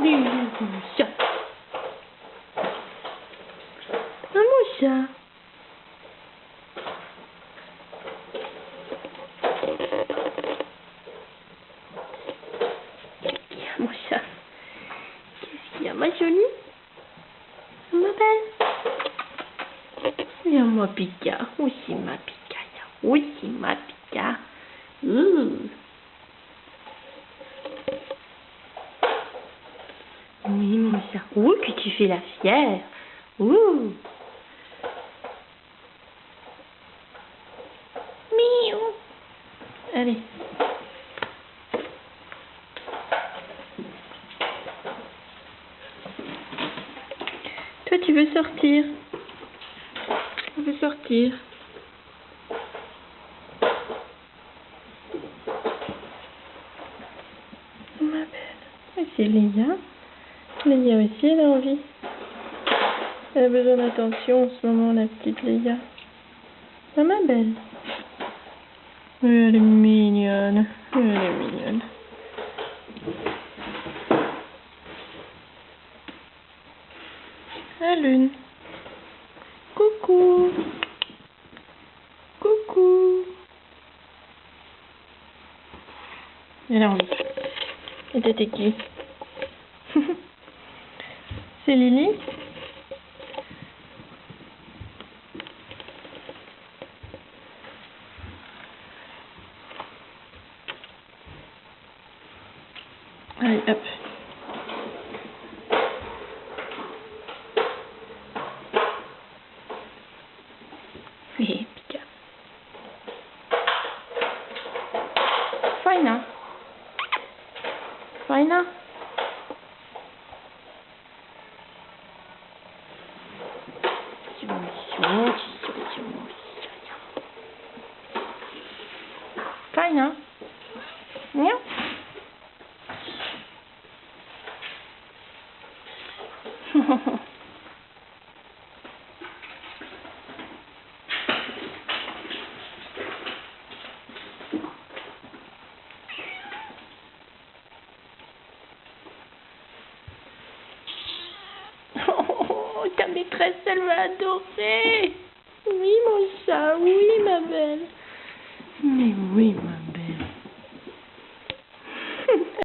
Oui, mon chat. Ah, mon chat. Qu'est-ce qu'il y a, mon chat? Qu'est-ce qu'il y a, ma jolie? Ma belle? Viens, ma Pika. Aussi, ma Pika. Aussi, ma Pika. Oui, mon chat. Ouh, que tu fais la fière. Ouh. Miaou. Allez. Toi, tu veux sortir? Tu veux sortir? Ma belle. C'est Léa. Léa aussi, elle a envie. Elle a besoin d'attention en ce moment, la petite Léa. Ah, ma belle. Elle est mignonne. Elle est mignonne. La lune. Coucou. Coucou. Elle a envie. Et t'étais qui? C'est Lily? Allez, hop. Hé, Pika. Fajna. Fajna. Fajna. Nie? Oh, ta maîtresse, elle va adorer. Oui, mon chat, oui, ma belle. Mais oui, ma